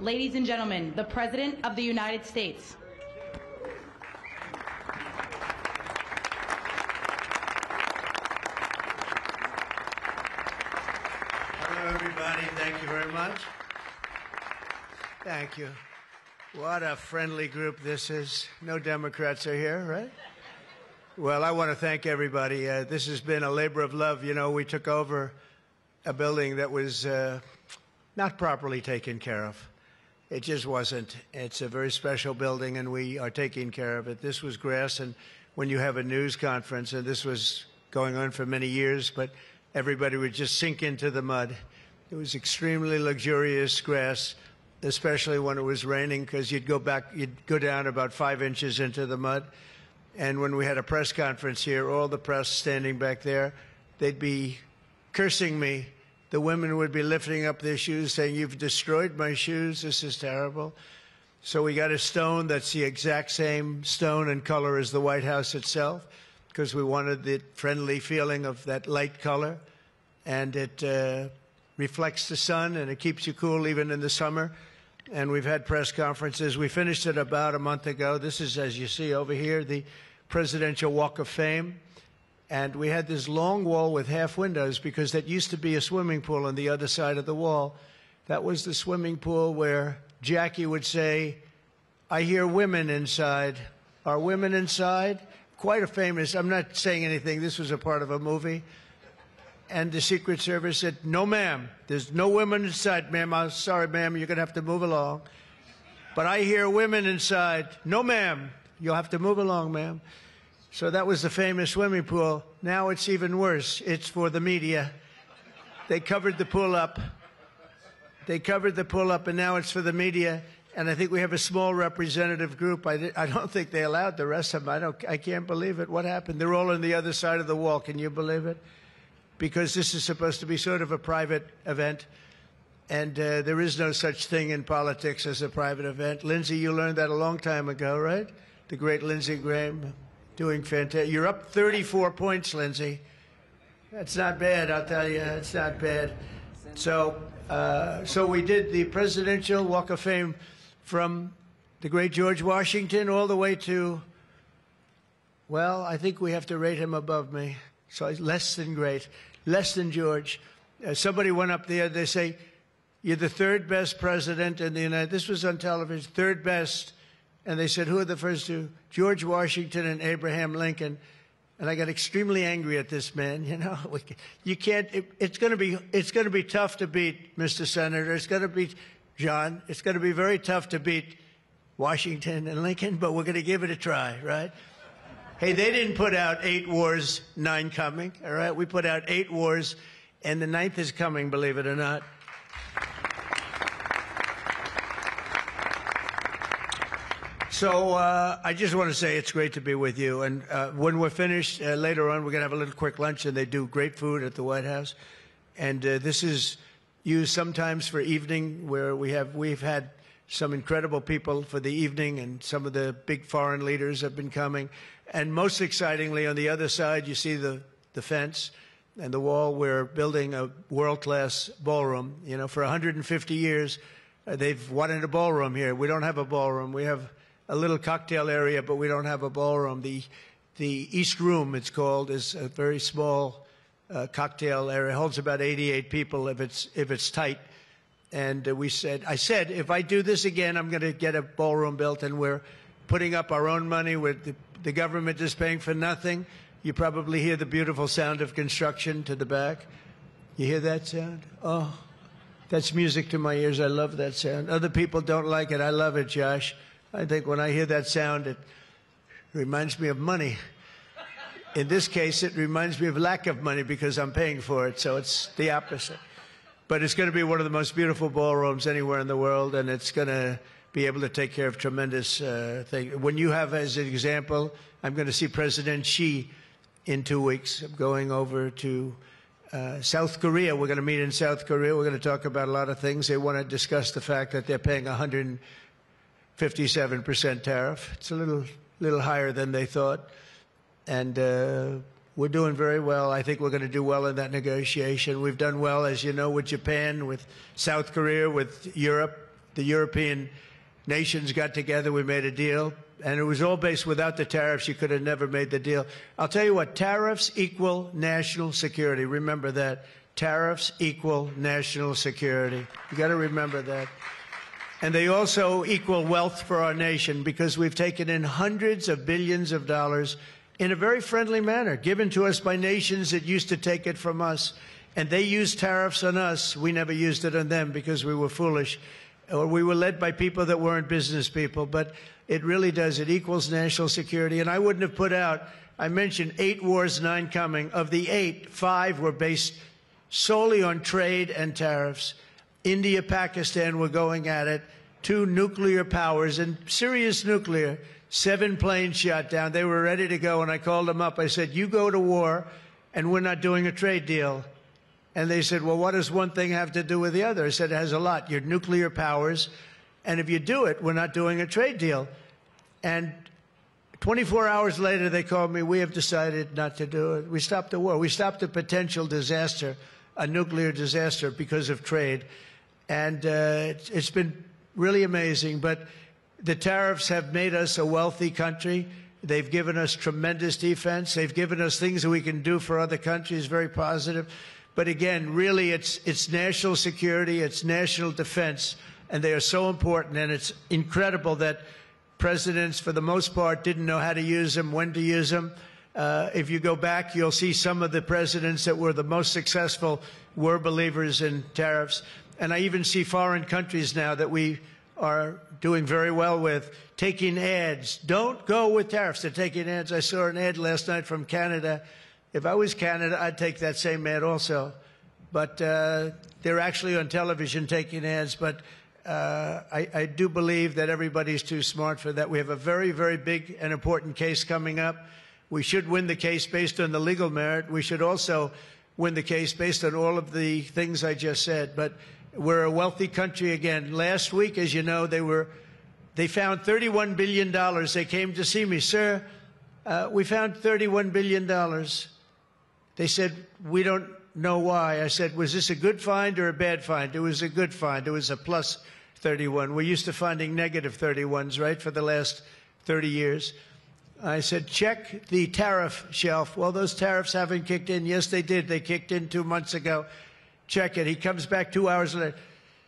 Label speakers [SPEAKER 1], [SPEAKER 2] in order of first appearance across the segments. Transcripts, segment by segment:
[SPEAKER 1] ladies and gentlemen, the President of the United States.
[SPEAKER 2] Hello, everybody. Thank you very much. Thank you. What a friendly group this is. No Democrats are here, right? Well, I want to thank everybody. This has been a labor of love. You know, we took over a building that was not properly taken care of. It just wasn't. It's a very special building, and we are taking care of it. This was grass, and when you have a news conference, and this was going on for many years, but everybody would just sink into the mud. It was extremely luxurious grass, especially when it was raining, because you'd go down about 5 inches into the mud. And when we had a press conference here, all the press standing back there, they'd be cursing me. The women would be lifting up their shoes, saying, "You've destroyed my shoes. This is terrible." So we got a stone that's the exact same stone and color as the White House itself, because we wanted the friendly feeling of that light color. And it reflects the sun, and it keeps you cool even in the summer. And we've had press conferences. We finished it about a month ago. This is, as you see over here, the Presidential Walk of Fame. And we had this long wall with half windows because that used to be a swimming pool on the other side of the wall. That was the swimming pool where Jackie would say, "I hear women inside." Are women inside? Quite a famous, I'm not saying anything, this was a part of a movie. And the Secret Service said, "No, ma'am, there's no women inside, ma'am. I'm sorry, ma'am, you're going to have to move along. But I hear women inside." "No, ma'am, you'll have to move along, ma'am." So that was the famous swimming pool. Now it's even worse. It's for the media. They covered the pool up. They covered the pool up, and now it's for the media. And I think we have a small representative group. I don't think they allowed the rest of them. I can't believe it. What happened? They're all on the other side of the wall. Can you believe it? Because this is supposed to be sort of a private event, and there is no such thing in politics as a private event. Lindsey, you learned that a long time ago, right? The great Lindsey Graham, doing fantastic. You're up 34 points, Lindsey. That's not bad, I'll tell you. It's not bad. So we did the Presidential Walk of Fame from the great George Washington all the way to, well, I think we have to rate him above me. So less than great, less than George. Somebody went up there, they say, "You're the third best president in the United States." This was on television, third best. And they said, "Who are the first two?" "George Washington and Abraham Lincoln." And I got extremely angry at this man. You know, you can't, it's going to be tough to beat, Mr. Senator. It's going to be, John, it's going to be very tough to beat Washington and Lincoln, but we're going to give it a try, right? Hey, they didn't put out 8 wars, 9 coming, all right? We put out 8 wars, and the 9th is coming, believe it or not. So I just want to say it's great to be with you. And when we're finished, later on, we're going to have a little quick lunch, and they do great food at the White House. And this is used sometimes for evening, where we've had some incredible people for the evening, and some of the big foreign leaders have been coming. And most excitingly, on the other side, you see the fence and the wall. We're building a world-class ballroom. You know, for 150 years, they've wanted a ballroom here. We don't have a ballroom. We have a little cocktail area, but we don't have a ballroom. The East Room, it's called, is a very small cocktail area. It holds about 88 people if it's tight. And I said, if I do this again, I'm going to get a ballroom built, and we're putting up our own money. The government is paying for nothing. You probably hear the beautiful sound of construction to the back. You hear that sound? Oh, that's music to my ears. I love that sound. Other people don't like it. I love it, Josh. I think when I hear that sound, it reminds me of money. In this case, it reminds me of lack of money because I'm paying for it, so it's the opposite. But it's going to be one of the most beautiful ballrooms anywhere in the world, and it's going to be able to take care of tremendous things. When you have, as an example, I'm going to see President Xi in 2 weeks. I'm going over to South Korea. We're going to meet in South Korea. We're going to talk about a lot of things. They want to discuss the fact that they're paying 157% tariff. It's a little higher than they thought. And we're doing very well. I think we're going to do well in that negotiation. We've done well, as you know, with Japan, with South Korea, with Europe, the European nations got together, we made a deal, and it was all based without the tariffs. You could have never made the deal. I'll tell you what, tariffs equal national security. Remember that. Tariffs equal national security. You got to remember that. And they also equal wealth for our nation, because we've taken in hundreds of billions of dollars in a very friendly manner, given to us by nations that used to take it from us. And they used tariffs on us. We never used it on them because we were foolish, or we were led by people that weren't business people. But it really does. It equals national security. And I wouldn't have put out, I mentioned 8 wars, 9 coming. Of the 8, 5 were based solely on trade and tariffs. India, Pakistan were going at it. 2 nuclear powers, and serious nuclear. 7 planes shot down. They were ready to go, and I called them up. I said, you go to war, and we're not doing a trade deal. And they said, well, what does one thing have to do with the other? I said, it has a lot. You're nuclear powers, and if you do it, we're not doing a trade deal. And 24 hours later, they called me, we have decided not to do it. We stopped the war. We stopped a potential disaster, a nuclear disaster, because of trade. And it's been really amazing. But the tariffs have made us a wealthy country. They've given us tremendous defense. They've given us things that we can do for other countries, very positive. But again, really, it's national security, it's national defense, and they are so important. And it's incredible that presidents, for the most part, didn't know how to use them, when to use them. If you go back, you'll see some of the presidents that were the most successful were believers in tariffs. And I even see foreign countries now that we are doing very well with taking ads. Don't go with tariffs. They're taking ads. I saw an ad last night from Canada. If I was Canada, I'd take that same ad also. But they're actually on television taking ads. But I do believe that everybody's too smart for that. We have a very, very big and important case coming up. We should win the case based on the legal merit. We should also win the case based on all of the things I just said. But we're a wealthy country again. Last week, as you know, they found $31 billion. They came to see me. Sir, we found $31 billion. They said, we don't know why. I said, was this a good find or a bad find? It was a good find. It was a plus 31. We're used to finding negative 31s, right, for the last 30 years. I said, check the tariff shelf. Well, those tariffs haven't kicked in. Yes, they did. They kicked in 2 months ago. Check it. He comes back 2 hours later.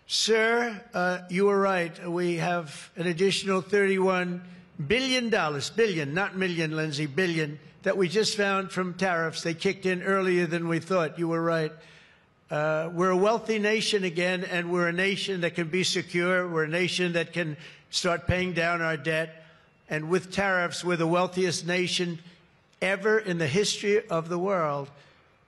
[SPEAKER 2] Sir, you were right. We have an additional $31 billion, billion, not million, Lindsay, billion, that we just found from tariffs. They kicked in earlier than we thought. You were right. We're a wealthy nation again, and we're a nation that can be secure. We're a nation that can start paying down our debt. And with tariffs, we're the wealthiest nation ever in the history of the world.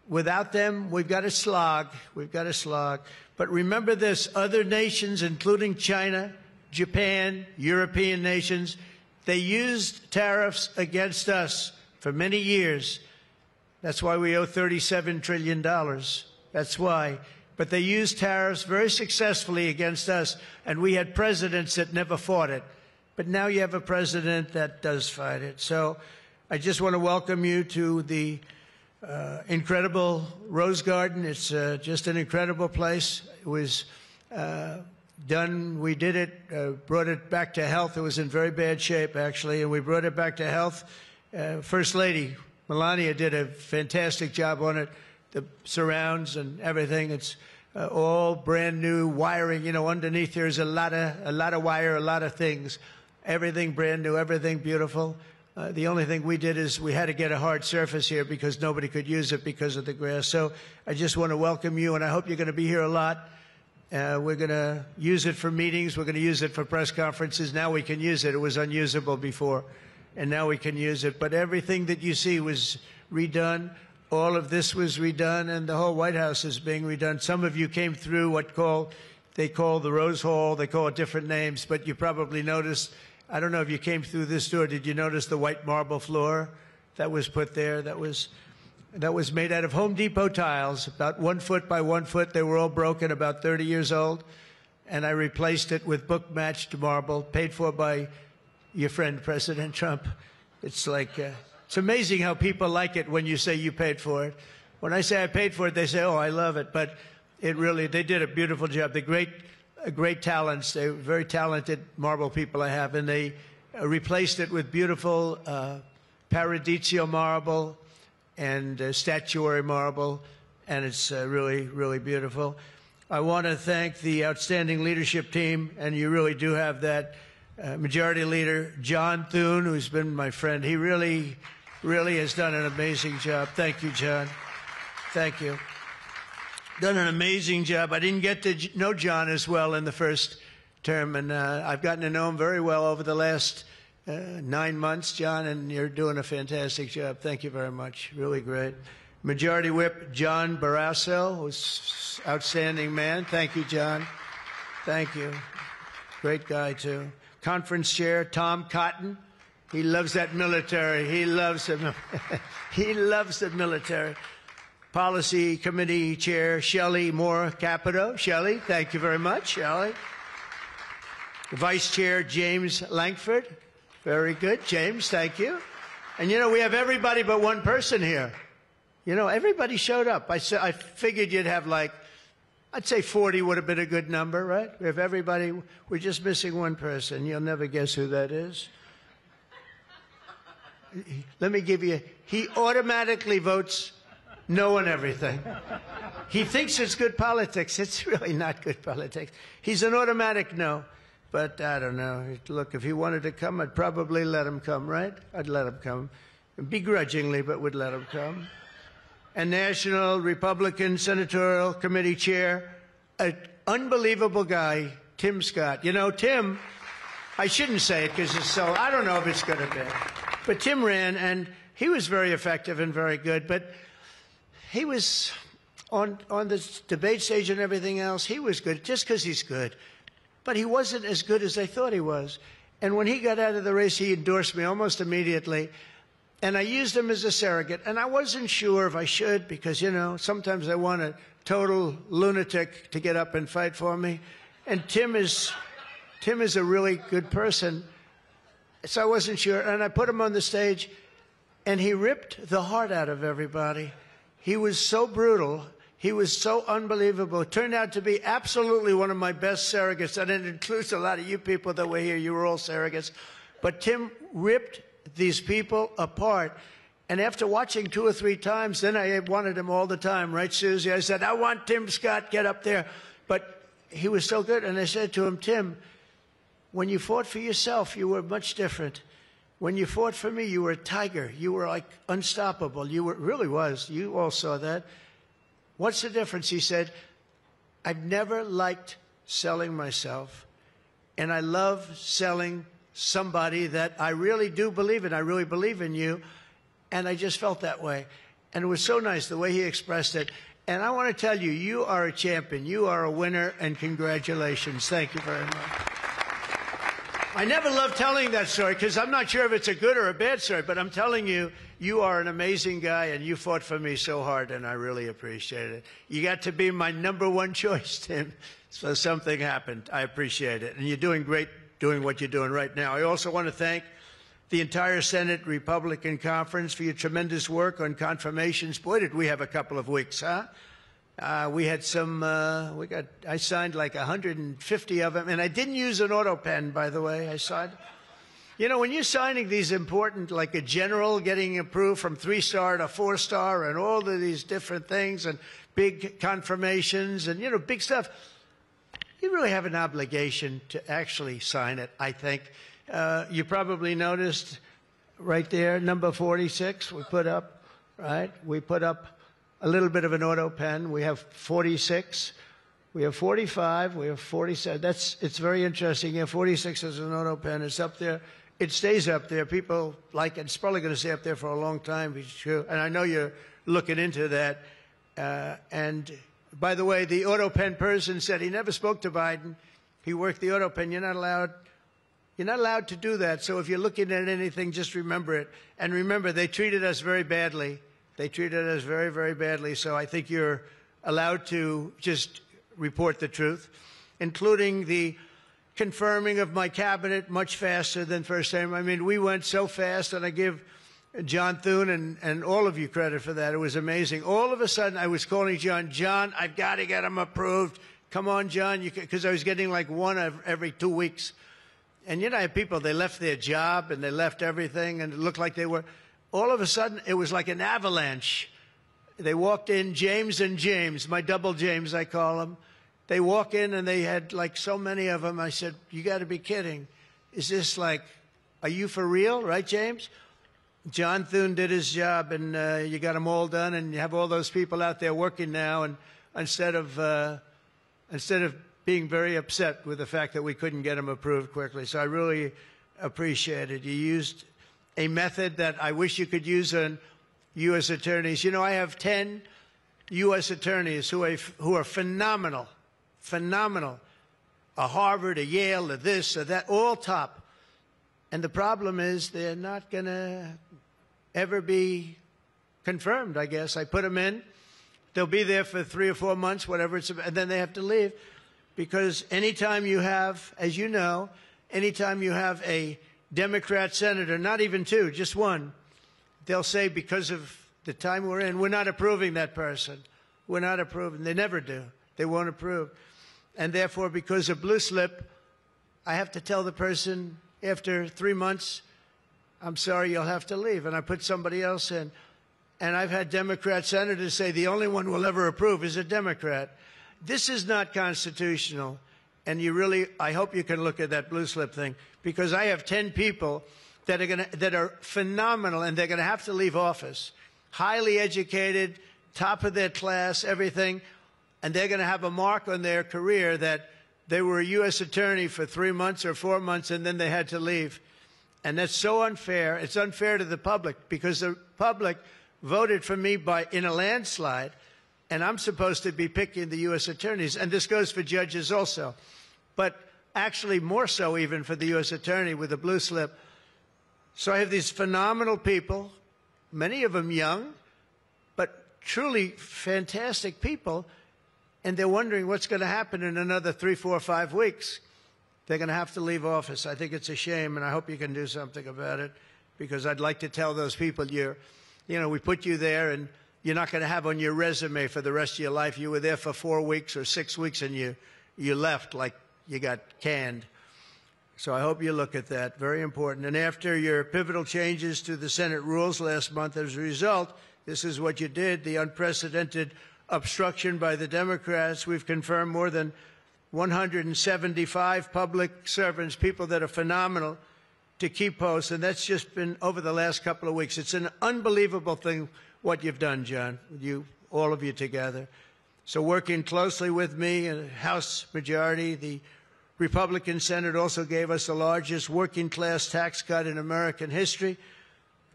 [SPEAKER 2] Without them, we've got to slog. We've got to slog. But remember this, other nations, including China, Japan, European nations, they used tariffs against us for many years. That's why we owe $37 trillion. That's why. But they used tariffs very successfully against us, and we had presidents that never fought it. But now you have a president that does fight it. So I just want to welcome you to the incredible Rose Garden. It's just an incredible place. It was done. We did it, brought it back to health. It was in very bad shape, actually, and we brought it back to health. First Lady Melania did a fantastic job on it. The surrounds and everything. It's all brand new wiring. You know, underneath there's a lot of wire, a lot of things. Everything brand new, everything beautiful. The only thing we did is we had to get a hard surface here because nobody could use it because of the grass. So I just want to welcome you, and I hope you're going to be here a lot. We're going to use it for meetings. We're going to use it for press conferences. Now we can use it. It was unusable before, and now we can use it. But everything that you see was redone. All of this was redone, and the whole White House is being redone. Some of you came through what they call the Rose Hall. They call it different names, but you probably noticed. I don't know if you came through this door. Did you notice the white marble floor that was put there? That was made out of Home Depot tiles, about 1 foot by 1 foot. They were all broken, about 30 years old. And I replaced it with book-matched marble, paid for by your friend, President Trump. It's like, it's amazing how people like it when you say you paid for it. When I say I paid for it, they say, oh, I love it. But it really, they did a beautiful job. The great great talents. They're very talented marble people I have, and they replaced it with beautiful Paradiso marble and statuary marble, and it's really, really beautiful. I want to thank the outstanding leadership team, and you really do have that. Majority Leader John Thune, who's been my friend. He really has done an amazing job. Thank you, John. Thank you. Done an amazing job. I didn't get to know John as well in the first term, and I've gotten to know him very well over the last 9 months, John, and you're doing a fantastic job. Thank you very much. Really great. Majority Whip John Barrasso, who's an outstanding man. Thank you, John. Thank you. Great guy, too. Conference Chair Tom Cotton. He loves that military. He loves it. He loves the military. Policy Committee Chair Shelley Moore Capito. Shelley, thank you very much, Shelley. Vice Chair James Langford. Very good. James, thank you. And, you know, we have everybody but one person here. You know, everybody showed up. I figured you'd have like, I'd say 40 would have been a good number, right? We have everybody. We're just missing one person. You'll never guess who that is. Let me give you, he automatically votes no on everything. He thinks it's good politics. It's really not good politics. He's an automatic no. But I don't know. Look, if he wanted to come, I'd probably let him come, right? I'd let him come. Begrudgingly, but would let him come. And National Republican Senatorial Committee Chair, an unbelievable guy, Tim Scott. You know, Tim, I shouldn't say it because it's so, I don't know if it's good or bad. But Tim ran, and he was very effective and very good. But he was on the debate stage and everything else, he was good just because he's good. But he wasn't as good as they thought he was. And when he got out of the race, he endorsed me almost immediately. And I used him as a surrogate. And I wasn't sure if I should because, you know, sometimes I want a total lunatic to get up and fight for me. And Tim is a really good person. So I wasn't sure. And I put him on the stage, and he ripped the heart out of everybody. He was so brutal. He was so unbelievable. It turned out to be absolutely one of my best surrogates. And it includes a lot of you people that were here. You were all surrogates. But Tim ripped these people apart. And after watching 2 or 3 times, then I wanted him all the time, right, Susie? I said, I want Tim Scott, get up there. But he was so good. And I said to him, Tim, when you fought for yourself, you were much different. When you fought for me, you were a tiger. You were like unstoppable. You were, really was. You all saw that. What's the difference? He said, I've never liked selling myself, and I love selling somebody that I really do believe in. I really believe in you, and I just felt that way. And it was so nice the way he expressed it. And I want to tell you, you are a champion. You are a winner, and congratulations. Thank you very much. I never love telling that story because I'm not sure if it's a good or a bad story, but I'm telling you, you are an amazing guy, and you fought for me so hard, and I really appreciate it. You got to be my #1 choice, Tim, so something happened. I appreciate it. And you're doing great doing what you're doing right now. I also want to thank the entire Senate Republican Conference for your tremendous work on confirmations. Boy, did we have a couple of weeks, huh? We had some, I signed like 150 of them, and I didn't use an auto pen, by the way. I signed. You know, when you're signing these important, like a general getting approved from 3-star to 4-star and all of these different things and big confirmations and, you know, big stuff, you really have an obligation to actually sign it, I think. You probably noticed right there, number 46, we put up, right? We put up a little bit of an auto pen. We have 46. We have 45. We have 47. It's very interesting. Yeah, 46 is an auto pen. It's up there. It stays up there. People like it. It's probably going to stay up there for a long time. It's true. And I know you're looking into that. And by the way, the auto pen person said he never spoke to Biden. He worked the auto pen. You're not allowed to do that. So if you're looking at anything, just remember it. And remember, they treated us very badly. They treated us very, very badly. So I think you're allowed to just report the truth, including the confirming of my cabinet much faster than first time. I mean, we went so fast, and I give John Thune and all of you credit for that. It was amazing. All of a sudden, I was calling John, I've got to get him approved. come on, John, because I was getting like one every 2 weeks. And you know, I have people, they left their job and they left everything, and it looked like they were, all of a sudden, it was like an avalanche. They walked in, James and James, my double James, I call them. They walk in and they had like so many of them. I said, you got to be kidding. Is this like, are you for real, right, James? John Thune did his job, and you got them all done, and you have all those people out there working now, and instead of being very upset with the fact that we couldn't get them approved quickly. So I really appreciate it. You used a method that I wish you could use on U.S. attorneys. You know, I have 10 U.S. attorneys who are phenomenal, phenomenal. A Harvard, a Yale, a this, a that, all top. And the problem is they're not going to ever be confirmed, I guess. I put them in. They'll be there for 3 or 4 months, whatever it's about, and then they have to leave. Because anytime you have, as you know, anytime you have a Democrat senator, not even 2, just 1, they'll say because of the time we're in, we're not approving that person. We're not approving. They never do. They won't approve. And therefore, because of blue slip, I have to tell the person after 3 months, I'm sorry, you'll have to leave. And I put somebody else in. And I've had Democrat senators say the only one we'll ever approve is a Democrat. This is not constitutional. And you really, I hope you can look at that blue slip thing, because I have 10 people that are phenomenal, and they're going to have to leave office. Highly educated, top of their class, everything. And they're going to have a mark on their career that they were a U.S. attorney for 3 months or 4 months, and then they had to leave. And that's so unfair. It's unfair to the public, because the public voted for me in a landslide, and I'm supposed to be picking the U.S. attorneys. And this goes for judges also. But actually more so even for the U.S. attorney with the blue slip. So I have these phenomenal people, many of them young, but truly fantastic people, and they're wondering what's going to happen in another 3, 4, 5 weeks. They're going to have to leave office. I think it's a shame, and I hope you can do something about it, because I'd like to tell those people, you know, we put you there, and you're not going to have on your resume for the rest of your life, you were there for 4 weeks or 6 weeks, and you left like you got canned. So I hope you look at that. Very important. And after your pivotal changes to the Senate rules last month, as a result, this is what you did, the unprecedented obstruction by the Democrats. We've confirmed more than 175 public servants, people that are phenomenal, to keep posts, and that's just been over the last couple of weeks. It's an unbelievable thing what you've done, John, all of you together. So working closely with me and House majority, the Republican Senate also gave us the largest working-class tax cut in American history,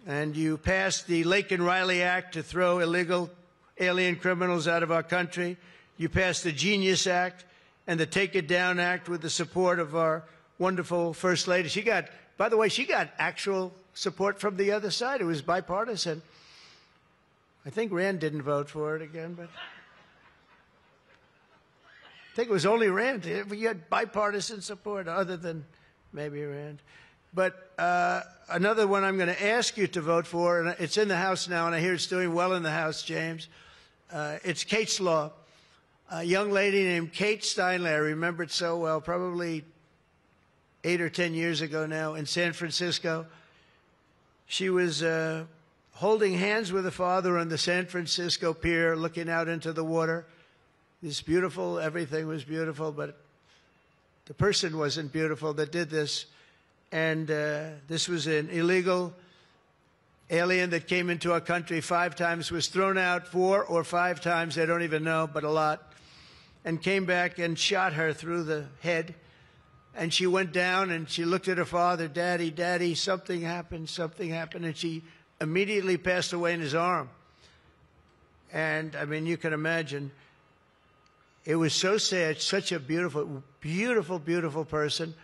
[SPEAKER 2] and you passed the Laken-Riley Act to throw illegal alien criminals out of our country. You passed the Genius Act and the Take It Down Act with the support of our wonderful First Lady. She got, by the way, she got actual support from the other side. It was bipartisan. I think Rand didn't vote for it again, but I think it was only Rand. You had bipartisan support other than maybe Rand. But another one I'm going to ask you to vote for, and it's in the House now, and I hear it's doing well in the House, James. It's Kate's Law. A young lady named Kate Steinle, I remember it so well, probably 8 or 10 years ago now in San Francisco. She was holding hands with her father on the San Francisco pier, looking out into the water. This beautiful, everything was beautiful, but the person wasn't beautiful that did this. And this was an illegal alien that came into our country 5 times, was thrown out 4 or 5 times, I don't even know, but a lot, and came back and shot her through the head. And she went down and she looked at her father, Daddy, Daddy, something happened, and she immediately passed away in his arm. And, I mean, you can imagine, it was so sad, such a beautiful, beautiful, beautiful person.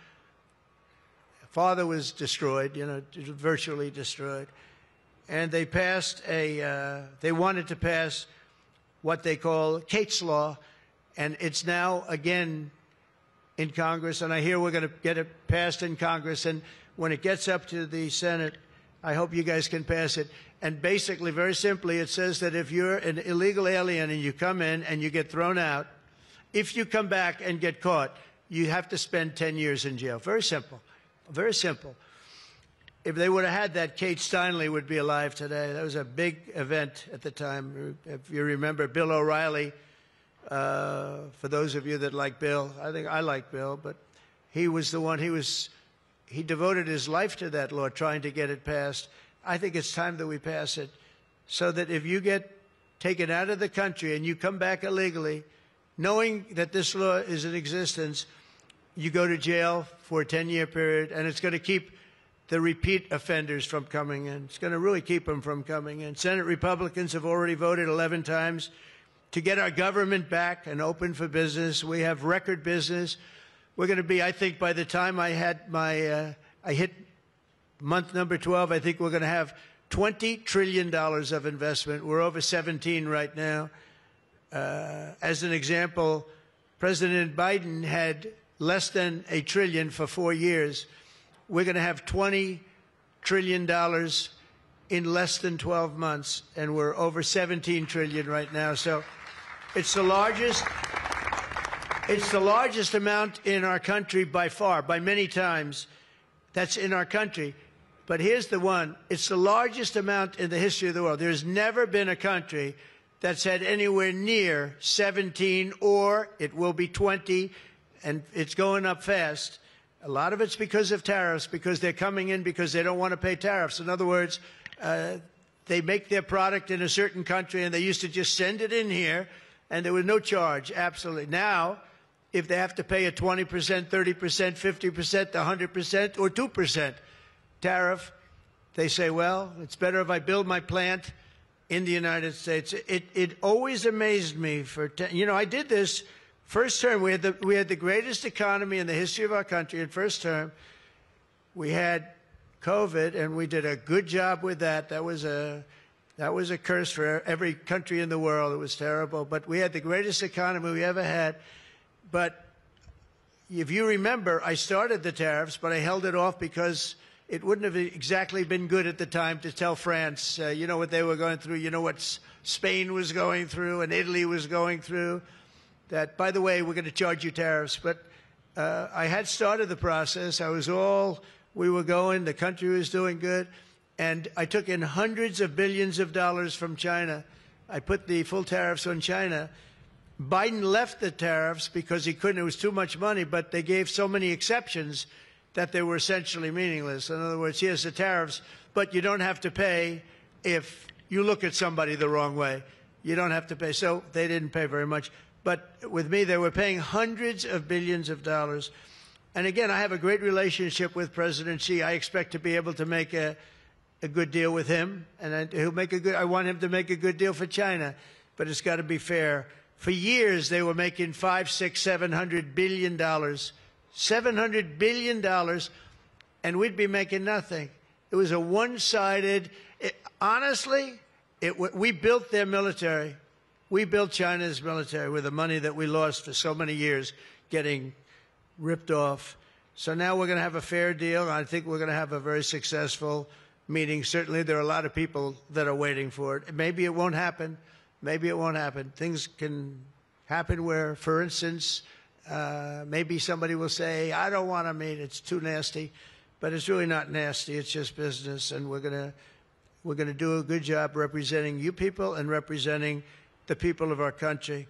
[SPEAKER 2] Father was destroyed, you know, virtually destroyed. And they passed they wanted to pass what they call Kate's Law, and it's now again in Congress, and I hear we're going to get it passed in Congress, and when it gets up to the Senate, I hope you guys can pass it. And basically, very simply, it says that if you're an illegal alien and you come in and you get thrown out, if you come back and get caught, you have to spend 10 years in jail. Very simple. Very simple. If they would have had that, Kate Steinle would be alive today. That was a big event at the time. If you remember, Bill O'Reilly, for those of you that like Bill, I think I like Bill, but he was the one, he devoted his life to that law, trying to get it passed. I think it's time that we pass it so that if you get taken out of the country and you come back illegally, knowing that this law is in existence, you go to jail for a 10-year period, and it's going to keep the repeat offenders from coming in. It's going to really keep them from coming in. Senate Republicans have already voted 11 times to get our government back and open for business. We have record business. We're going to be, I think, by the time I hit month number 12, I think we're going to have $20 trillion of investment. We're over 17 right now. As an example, President Biden had less than $1 trillion for 4 years. We're going to have $20 trillion in less than 12 months, and we're over 17 trillion right now. So it's the largest amount in our country by far, by many times. That's in our country. But here's the one. It's the largest amount in the history of the world. There's never been a country that's had anywhere near 17, or it will be 20, and it's going up fast. A lot of it's because of tariffs, because they're coming in because they don't want to pay tariffs. In other words, they make their product in a certain country, and they used to just send it in here, and there was no charge, absolutely. Now, if they have to pay a 20%, 30%, 50%, 100%, or 2% tariff, they say, well, it's better if I build my plant in the United States. It always amazed me. I did this first term. We had the greatest economy in the history of our country in first term. We had COVID, and we did a good job with that. That was a curse for every country in the world. It was terrible. But we had the greatest economy we ever had. But if you remember, I started the tariffs, but I held it off because it wouldn't have exactly been good at the time to tell France, you know what they were going through, you know what Spain was going through and Italy was going through, that, by the way, we're going to charge you tariffs. But I had started the process. We were going, the country was doing good, and I took in hundreds of billions of dollars from China. I put the full tariffs on China. Biden left the tariffs because he couldn't, it was too much money, but they gave so many exceptions that they were essentially meaningless. In other words, here's the tariffs, but you don't have to pay if you look at somebody the wrong way. You don't have to pay. So they didn't pay very much. But with me, they were paying hundreds of billions of dollars. And again, I have a great relationship with President Xi. I expect to be able to make a good deal with him, and I want him to make a good deal for China, but it's got to be fair. For years, they were making $500, $600, $700 billion. $700 billion, and we'd be making nothing. It was a one-sided, honestly, we built their military. We built China's military with the money that we lost for so many years getting ripped off. So now we're going to have a fair deal. I think we're going to have a very successful meeting. Certainly there are a lot of people that are waiting for it. Maybe it won't happen. Maybe it won't happen. Things can happen where, for instance, maybe somebody will say, I don't want to meet, it's too nasty. But it's really not nasty, it's just business, and we're gonna do a good job representing you people and representing the people of our country.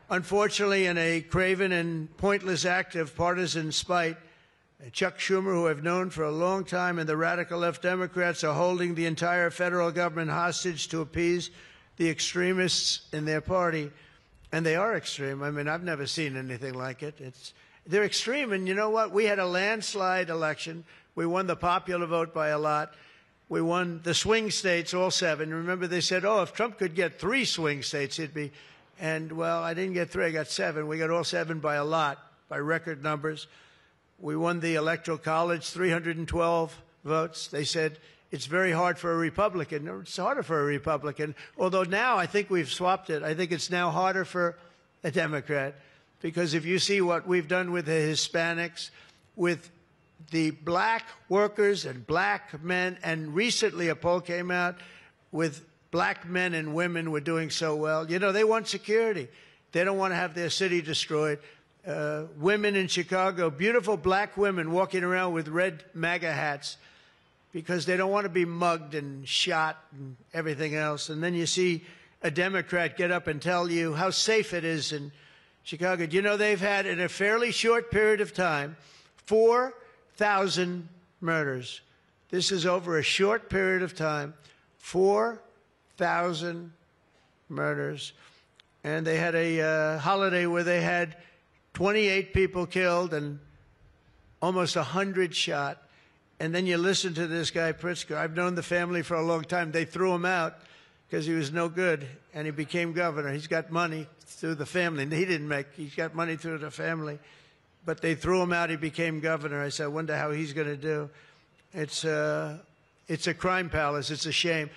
[SPEAKER 2] Unfortunately, in a craven and pointless act of partisan spite, Chuck Schumer, who I've known for a long time, and the radical left Democrats are holding the entire federal government hostage to appease the extremists in their party. And they are extreme. I mean, I've never seen anything like it. They're extreme, and you know what? We had a landslide election. We won the popular vote by a lot. We won the swing states, all 7. Remember, they said, oh, if Trump could get 3 swing states, he'd be. And, well, I didn't get 3, I got 7. We got all 7 by a lot, by record numbers. We won the Electoral College, 312 votes. They said, it's very hard for a Republican. It's harder for a Republican, although now I think we've swapped it. I think it's now harder for a Democrat, because if you see what we've done with the Hispanics, with the black workers and black men, and recently a poll came out with black men and women were doing so well. You know, they want security. They don't want to have their city destroyed. Women in Chicago, beautiful black women walking around with red MAGA hats because they don't want to be mugged and shot and everything else. And then you see a Democrat get up and tell you how safe it is in Chicago. Do you know they've had, in a fairly short period of time, 4,000 murders? This is over a short period of time, 4,000 murders. And they had a holiday where they had 28 people killed and almost 100 shot. And then you listen to this guy, Pritzker. I've known the family for a long time. They threw him out because he was no good, and he became governor. He's got money through the family. He's got money through the family. But they threw him out. He became governor. I said, I wonder how he's going to do. It's a crime palace. It's a shame.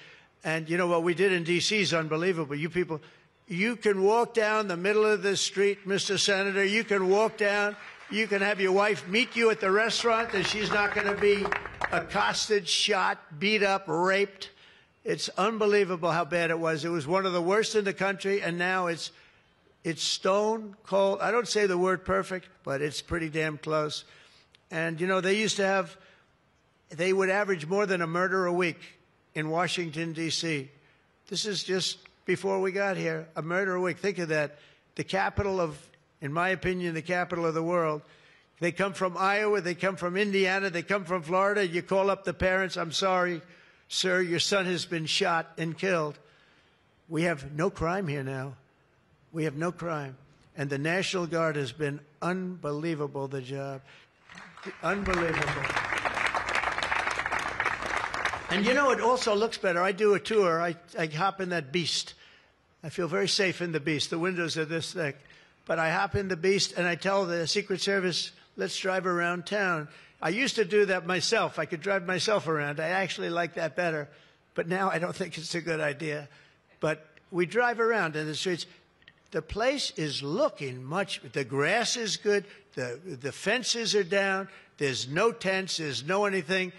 [SPEAKER 2] And you know what we did in D.C. is unbelievable. You people, you can walk down the middle of the street, Mr. Senator. You can walk down. You can have your wife meet you at the restaurant, and she's not going to be accosted, shot, beat up, raped. It's unbelievable how bad it was. It was one of the worst in the country, and now it's stone cold. I don't say the word perfect, but it's pretty damn close. And, you know, they would average more than a murder a week in Washington, D.C. This is just before we got here, a murder a week. Think of that. The capital of, in my opinion, the capital of the world. They come from Iowa, they come from Indiana, they come from Florida. You call up the parents, I'm sorry, sir, your son has been shot and killed. We have no crime here now. We have no crime. And the National Guard has been unbelievable, the job. Unbelievable. And you know, it also looks better. I do a tour. I hop in that beast. I feel very safe in the beast. The windows are this thick. But I hop in the beast, and I tell the Secret Service, let's drive around town. I used to do that myself. I could drive myself around. I actually like that better. But now I don't think it's a good idea. But we drive around in the streets. The place is looking the grass is good. The fences are down. There's no tents. There's no anything.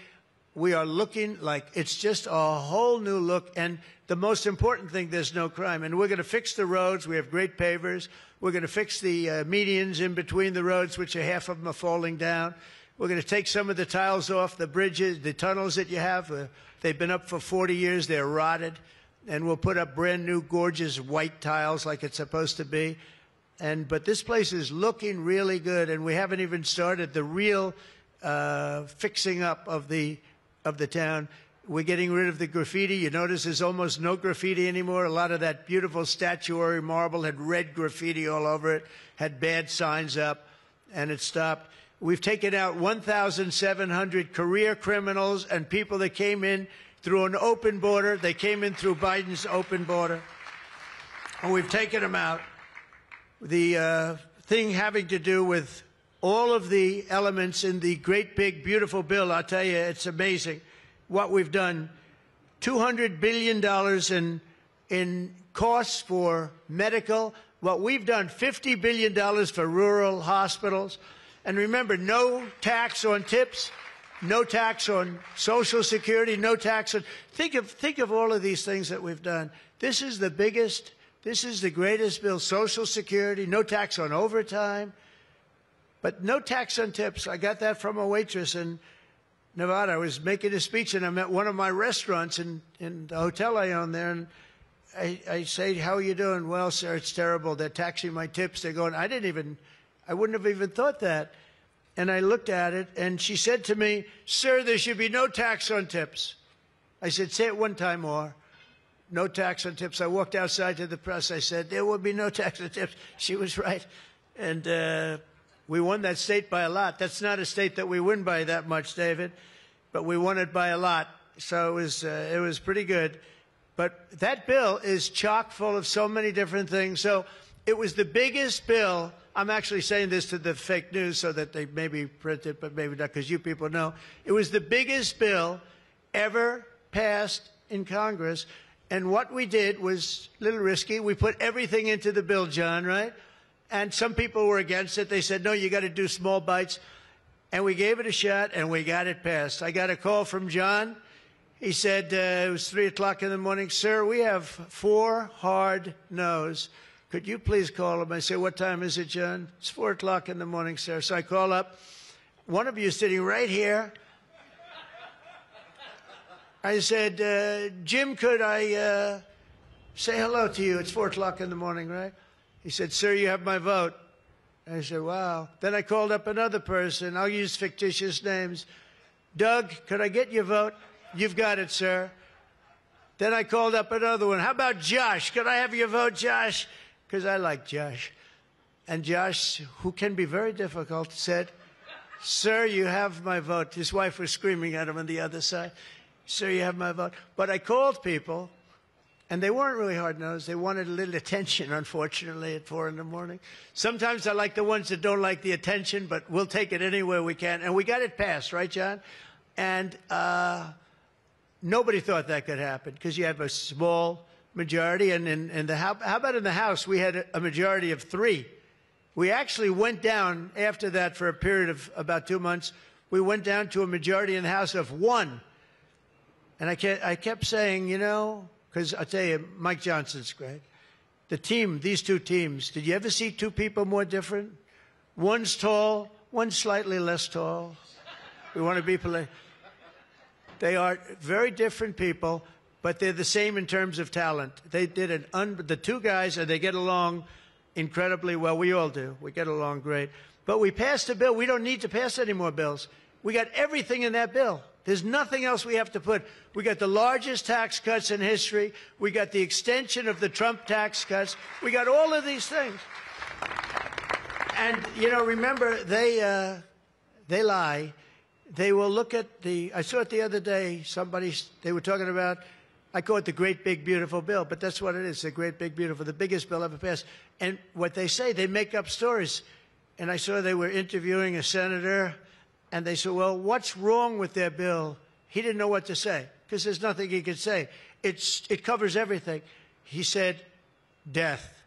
[SPEAKER 2] We are looking like it's just a whole new look. And the most important thing, there's no crime. And we're going to fix the roads. We have great pavers. We're going to fix the medians in between the roads, which half of them are falling down. We're going to take some of the tiles off the bridges, the tunnels that you have. They've been up for 40 years. They're rotted. And we'll put up brand new, gorgeous white tiles like it's supposed to be. But this place is looking really good. And we haven't even started the real fixing up of the town. We're getting rid of the graffiti. You notice there's almost no graffiti anymore. A lot of that beautiful statuary marble had red graffiti all over it, had bad signs up, and it stopped. We've taken out 1,700 career criminals and people that came in through an open border. They came in through Biden's open border, and we've taken them out. The thing having to do with all of the elements in the great, big, beautiful bill, I'll tell you, it's amazing what we've done. $200 billion in costs for medical. What we've done, $50 billion for rural hospitals. And remember, no tax on tips, no tax on Social Security, no tax on... Think of all of these things that we've done. This is the biggest, this is the greatest bill. Social Security, no tax on overtime. But no tax on tips. I got that from a waitress in Nevada. I was making a speech, and I'm at one of my restaurants in the hotel I own there, and I say, how are you doing? Well, sir, it's terrible. They're taxing my tips. They're going, I wouldn't have even thought that. And I looked at it, and she said to me, sir, there should be no tax on tips. I said, say it one time more. No tax on tips. I walked outside to the press. I said, there will be no tax on tips. She was right. And we won that state by a lot. That's not a state that we win by that much, David, but we won it by a lot. So it was pretty good. But that bill is chock full of so many different things. So it was the biggest bill. I'm actually saying this to the fake news so that they maybe print it, but maybe not, because you people know. It was the biggest bill ever passed in Congress. And what we did was a little risky. We put everything into the bill, John, right? And some people were against it. They said, no, you got to do small bites. And we gave it a shot, and we got it passed. I got a call from John. He said, it was 3 o'clock in the morning, sir, we have 4 hard no's, could you please call him? I say, what time is it, John? It's 4 o'clock in the morning, sir. So I call up. One of you is sitting right here. I said, Jim, could I say hello to you? It's 4 o'clock in the morning, right? He said, sir, you have my vote. I said, wow. Then I called up another person. I'll use fictitious names. Doug, could I get your vote? You've got it, sir. Then I called up another one. How about Josh? Could I have your vote, Josh? Because I like Josh. And Josh, who can be very difficult, said, sir, you have my vote. His wife was screaming at him on the other side. Sir, you have my vote. But I called people, and they weren't really hard-nosed. They wanted a little attention, unfortunately, at 4 in the morning. Sometimes I like the ones that don't like the attention, but we'll take it anywhere we can. And we got it passed, right, John? And nobody thought that could happen because you have a small majority. And in the how about in the House, we had a majority of 3. We actually went down after that for a period of about 2 months. We went down to a majority in the House of 1. And I kept saying, you know, because I'll tell you, Mike Johnson's great. The team, these 2 teams, did you ever see 2 people more different? One's tall, one's slightly less tall. We want to be polite. They are very different people, but they're the same in terms of talent. They did the 2 guys, and they get along incredibly well. We all do. We get along great. But we passed a bill. We don't need to pass any more bills. We got everything in that bill. There's nothing else we have to put. We got the largest tax cuts in history. We got the extension of the Trump tax cuts. We got all of these things. And, you know, remember, they lie. They will look at I saw it the other day, they were talking about, I call it the great big beautiful bill, but that's what it is, the great big beautiful, the biggest bill ever passed. And what they say, they make up stories. And I saw they were interviewing a senator, and they said, well, what's wrong with their bill? He didn't know what to say, because there's nothing he could say. It covers everything. He said, death,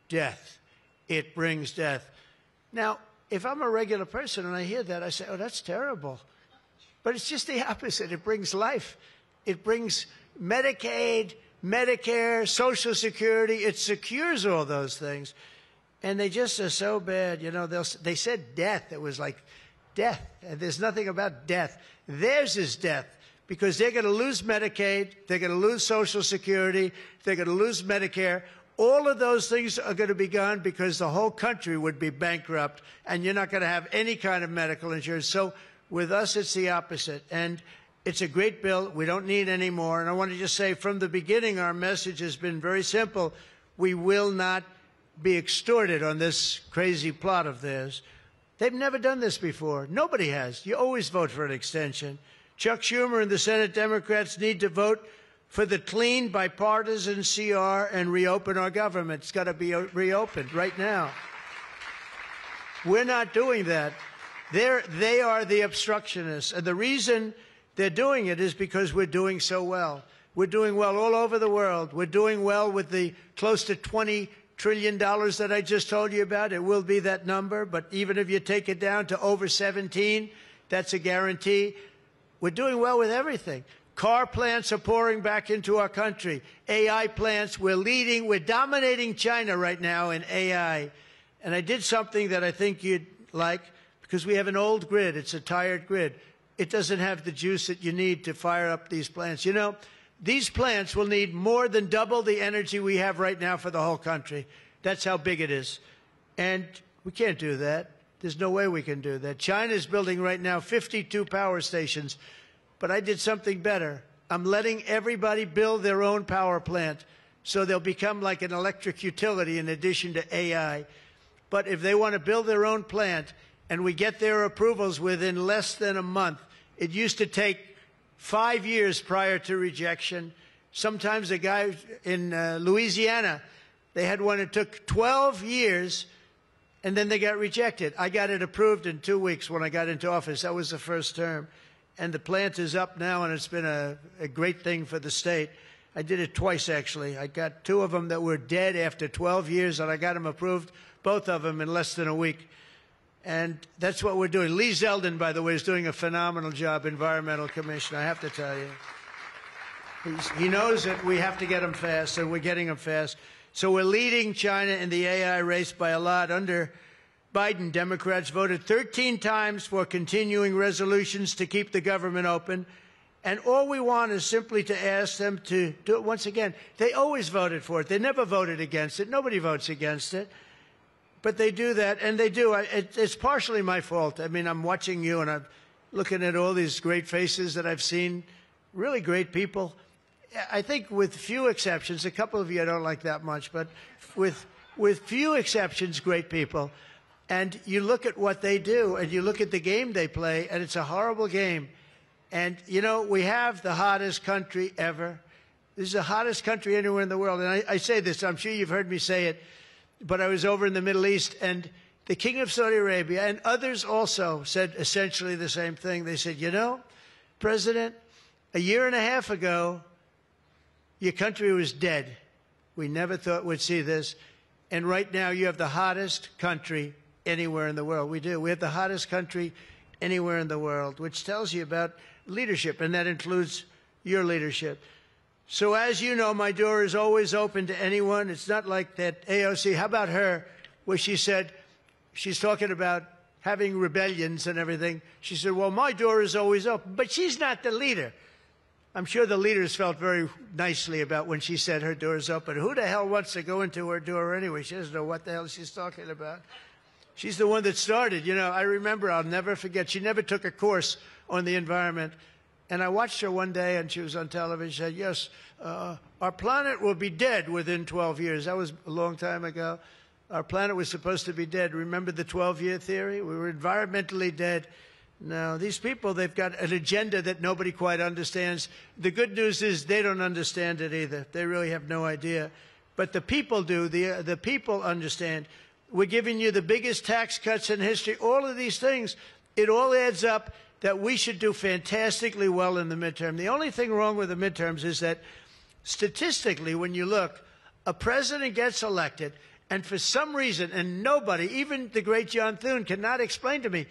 [SPEAKER 2] death. It brings death. Now, if I'm a regular person and I hear that, I say, oh, that's terrible. But it's just the opposite. It brings life. It brings Medicaid, Medicare, Social Security. It secures all those things. And they just are so bad. You know, they said death. It was like death. And there's nothing about death. Theirs is death, because they're going to lose Medicaid. They're going to lose Social Security. They're going to lose Medicare. All of those things are going to be gone because the whole country would be bankrupt, and you're not going to have any kind of medical insurance. So with us, it's the opposite. And it's a great bill. We don't need any more. And I want to just say, from the beginning, our message has been very simple. We will not be extorted on this crazy plot of theirs. They've never done this before. Nobody has. You always vote for an extension. Chuck Schumer and the Senate Democrats need to vote for the clean, bipartisan CR and reopen our government. It's got to be reopened right now. We're not doing that. They are the obstructionists. And the reason they're doing it is because we're doing so well. We're doing well all over the world. We're doing well with the close to $20 trillion that I just told you about. It will be that number. But even if you take it down to over 17, that's a guarantee. We're doing well with everything. Car plants are pouring back into our country. AI plants, we're leading. We're dominating China right now in AI. And I did something that I think you'd like, because we have an old grid. It's a tired grid. It doesn't have the juice that you need to fire up these plants. You know, these plants will need more than double the energy we have right now for the whole country. That's how big it is. And we can't do that. There's no way we can do that. China's building right now 52 power stations. But I did something better. I'm letting everybody build their own power plant, so they'll become like an electric utility in addition to AI. But if they want to build their own plant and we get their approvals within less than a month, it used to take 5 years prior to rejection. Sometimes a guy in Louisiana, they had one that took 12 years, and then they got rejected. I got it approved in 2 weeks when I got into office. That was the first term. And the plant is up now, and it's been a great thing for the state. I did it twice, actually. I got 2 of them that were dead after 12 years, and I got them approved, both of them, in less than a week. And that's what we're doing. Lee Zeldin, by the way, is doing a phenomenal job, Environmental Commission, I have to tell you. He knows that we have to get them fast, and we're getting them fast. So we're leading China in the AI race by a lot. Under Biden, Democrats voted 13 times for continuing resolutions to keep the government open. And all we want is simply to ask them to do it once again. They always voted for it. They never voted against it. Nobody votes against it. But they do that, and they do. It's partially my fault. I mean, I'm watching you, and I'm looking at all these great faces that I've seen, really great people. I think with few exceptions, a couple of you I don't like that much, but with few exceptions, great people. And you look at what they do, and you look at the game they play, and it's a horrible game. And, you know, we have the hottest country ever. This is the hottest country anywhere in the world. And I say this, I'm sure you've heard me say it, but I was over in the Middle East, and the King of Saudi Arabia and others also said essentially the same thing. They said, you know, President, a year and a half ago, your country was dead. We never thought we'd see this. And right now, you have the hottest country anywhere in the world. We do. We have the hottest country anywhere in the world, which tells you about leadership, and that includes your leadership. So as you know, my door is always open to anyone. It's not like that AOC. How about her, where she said, she's talking about having rebellions and everything. She said, well, my door is always open. But she's not the leader. I'm sure the leaders felt very nicely about when she said her door is open. Who the hell wants to go into her door anyway? She doesn't know what the hell she's talking about. She's the one that started. You know, I remember, I'll never forget, she never took a course on the environment. And I watched her one day, and she was on television. She said, yes, our planet will be dead within 12 years. That was a long time ago. Our planet was supposed to be dead. Remember the 12-year theory? We were environmentally dead. Now, these people, they've got an agenda that nobody quite understands. The good news is they don't understand it either. They really have no idea. But the people do. The people understand. We're giving you the biggest tax cuts in history. All of these things, it all adds up that we should do fantastically well in the midterm. The only thing wrong with the midterms is that statistically, when you look, a president gets elected, and for some reason, and nobody, even the great John Thune, cannot explain to me,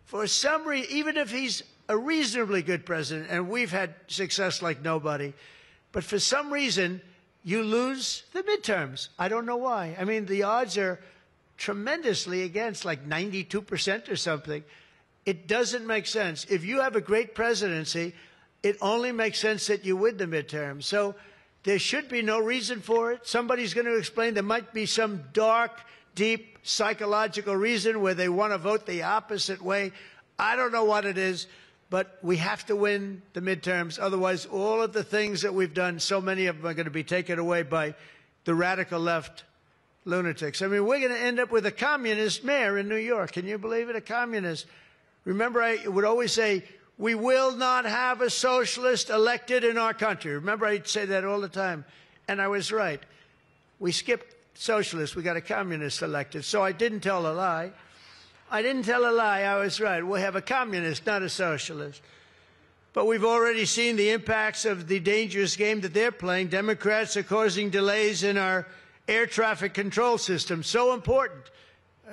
[SPEAKER 2] for some reason, even if he's a reasonably good president, and we've had success like nobody, but for some reason, you lose the midterms. I don't know why. I mean, the odds are tremendously against, like 92% or something. It doesn't make sense. If you have a great presidency, it only makes sense that you win the midterm. So there should be no reason for it. Somebody's going to explain there might be some dark, deep psychological reason where they want to vote the opposite way. I don't know what it is, but we have to win the midterms. Otherwise, all of the things that we've done, so many of them are going to be taken away by the radical left lunatics. I mean, we're going to end up with a communist mayor in New York. Can you believe it? A communist. Remember, I would always say, we will not have a socialist elected in our country. Remember, I'd say that all the time. And I was right. We skipped socialists. We got a communist elected. So I didn't tell a lie. I didn't tell a lie. I was right. We'll have a communist, not a socialist. But we've already seen the impacts of the dangerous game that they're playing. Democrats are causing delays in our air traffic control system. So important.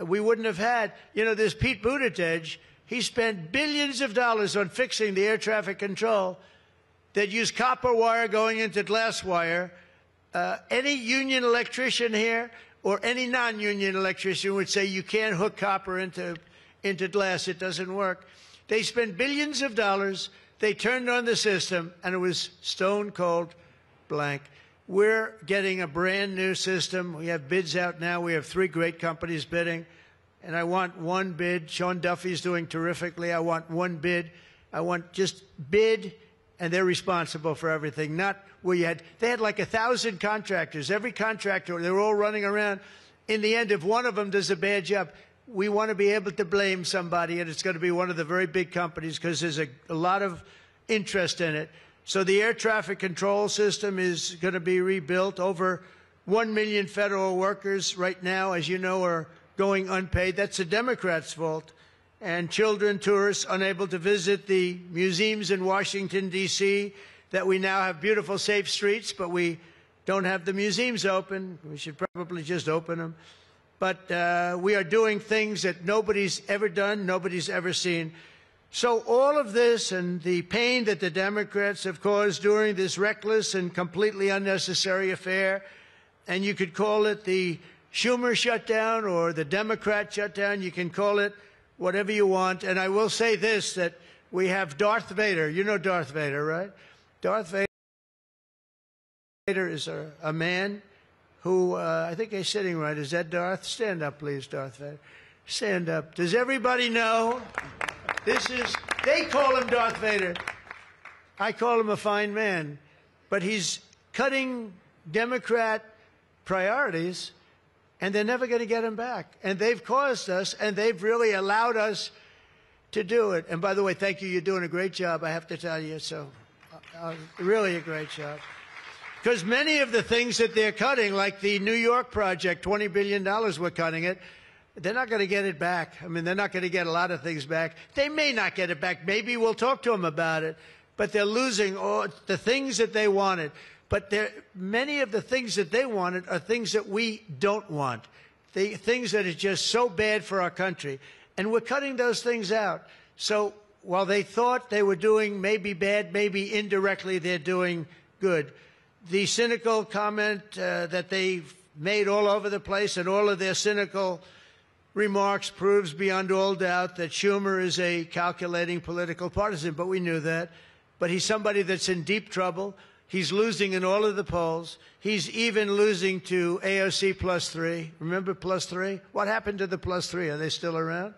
[SPEAKER 2] We wouldn't have had, you know, this Pete Buttigieg. He spent billions of dollars on fixing the air traffic control that used copper wire going into glass wire. Any union electrician here or any non-union electrician would say you can't hook copper into glass. It doesn't work. They spent billions of dollars. They turned on the system, and it was stone cold blank. We're getting a brand new system. We have bids out now. We have 3 great companies bidding. And I want one bid. Sean Duffy's doing terrifically. I want one bid. I want just bid, and they're responsible for everything. Not where you had, they had like 1,000 contractors. Every contractor, they were all running around. In the end, if one of them does a bad job, we want to be able to blame somebody, and it's going to be one of the very big companies because there's a lot of interest in it. So the air traffic control system is going to be rebuilt. Over 1 million federal workers right now, as you know, are going unpaid. That's the Democrats' fault. And children, tourists, unable to visit the museums in Washington, D.C., that we now have beautiful, safe streets, but we don't have the museums open. We should probably just open them. But we are doing things that nobody's ever done, nobody's ever seen. So all of this and the pain that the Democrats have caused during this reckless and completely unnecessary affair, and you could call it the Schumer shutdown or the Democrat shutdown, you can call it whatever you want. And I will say this, that we have Darth Vader. You know Darth Vader, right? Darth Vader is a man who, I think he's sitting right. Is that Darth? Stand up, please, Darth Vader. Stand up. Does everybody know? They call him Darth Vader. I call him a fine man. But he's cutting Democrat priorities, and they're never going to get him back. And they've caused us, and they've really allowed us to do it. And by the way, thank you. You're doing a great job, I have to tell you. So, really a great job. Because many of the things that they're cutting, like the New York project, $20 billion we're cutting it, they're not going to get it back. I mean, they're not going to get a lot of things back. They may not get it back. Maybe we'll talk to them about it. But they're losing all the things that they wanted. But many of the things that they wanted are things that we don't want, things that are just so bad for our country. And we're cutting those things out. So while they thought they were doing maybe bad, maybe indirectly they're doing good. The cynical comment that they've made all over the place, and all of their cynical remarks proves beyond all doubt that Schumer is a calculating political partisan. But we knew that. But he's somebody that's in deep trouble. He's losing in all of the polls. He's even losing to AOC +3. Remember +3? What happened to the +3? Are they still around?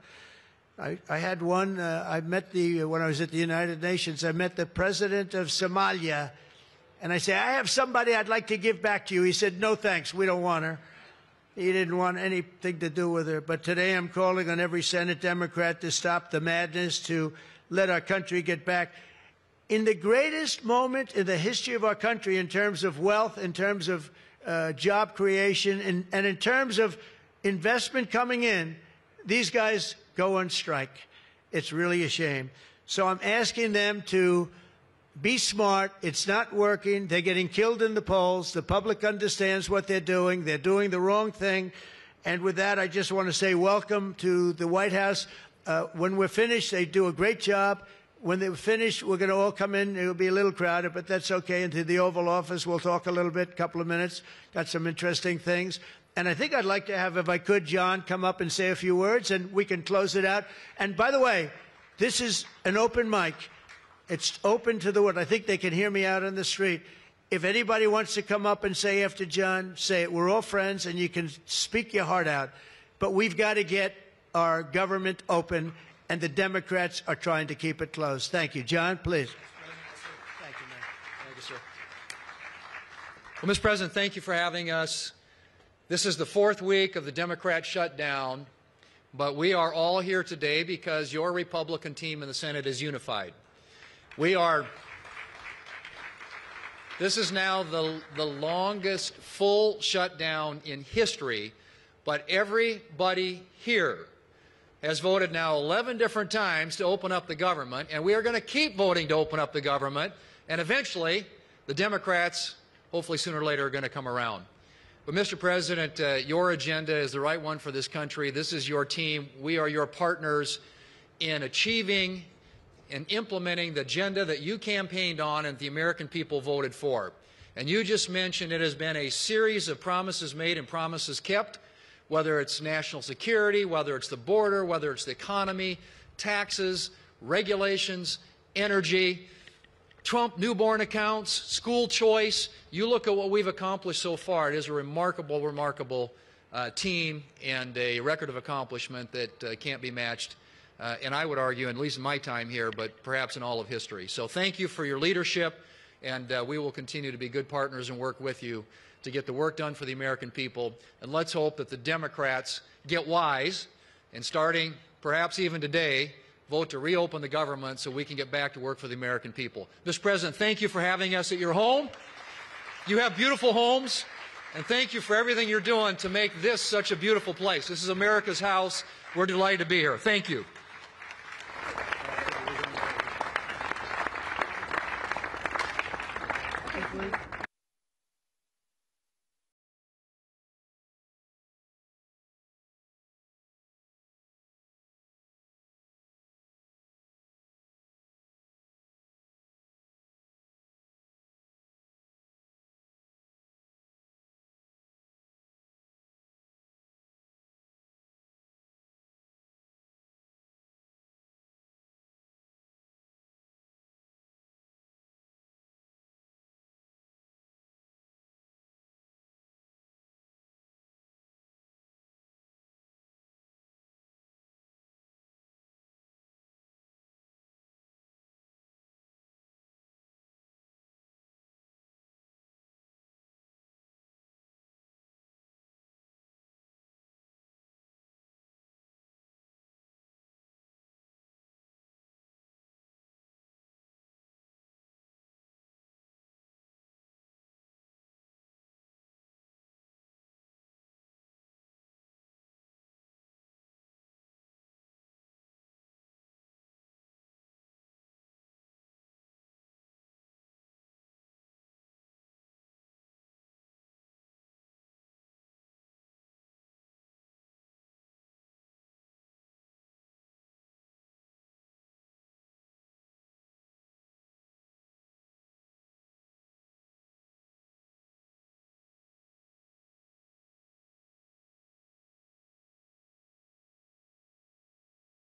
[SPEAKER 2] I had one. I met when I was at the United Nations, I met the president of Somalia. And I said, I have somebody I'd like to give back to you. He said, no, thanks. We don't want her. He didn't want anything to do with her. But today I'm calling on every Senate Democrat to stop the madness, to let our country get back. In the greatest moment in the history of our country in terms of wealth, in terms of job creation, and in terms of investment coming in, these guys go on strike. It's really a shame. So I'm asking them to be smart. It's not working. They're getting killed in the polls. The public understands what they're doing. They're doing the wrong thing. And with that, I just want to say welcome to the White House. When we're finished, they do a great job. When they're finished, we're going to all come in. It'll be a little crowded, but that's okay. Into the Oval Office, we'll talk a little bit, a couple of minutes. Got some interesting things. And I think I'd like to have, if I could, John come up and say a few words, and we can close it out. And by the way, this is an open mic. It's open to the world. I think they can hear me out on the street. If anybody wants to come up and say after John, say it. We're all friends, and you can speak your heart out. But we've got to get our government open, and the Democrats are trying to keep it closed. Thank you. John, please.
[SPEAKER 3] Thank you, man. Thank you, sir. Well, Mr. President, thank you for having us. This is the 4th week of the Democrat shutdown, but we are all here today because your Republican team in the Senate is unified. This is now the longest full shutdown in history, but everybody here has voted now 11 different times to open up the government, and we are going to keep voting to open up the government, and eventually the Democrats, hopefully sooner or later, are going to come around. But, Mr. President, your agenda is the right one for this country. This is your team. We are your partners in achieving and implementing the agenda that you campaigned on and the American people voted for. And you just mentioned it has been a series of promises made and promises kept, whether it's national security, whether it's the border, whether it's the economy, taxes, regulations, energy, Trump newborn accounts, school choice. You look at what we've accomplished so far. It is a remarkable, remarkable team and a record of accomplishment that can't be matched. And I would argue, at least in my time here, but perhaps in all of history. So thank you for your leadership, and we will continue to be good partners and work with you to get the work done for the American people. And let's hope that the Democrats get wise and, starting perhaps even today, vote to reopen the government so we can get back to work for the American people. Mr. President, thank you for having us at your home. You have beautiful homes, and thank you for everything you're doing to make this such a beautiful place. This is America's house. We're delighted to be here. Thank you.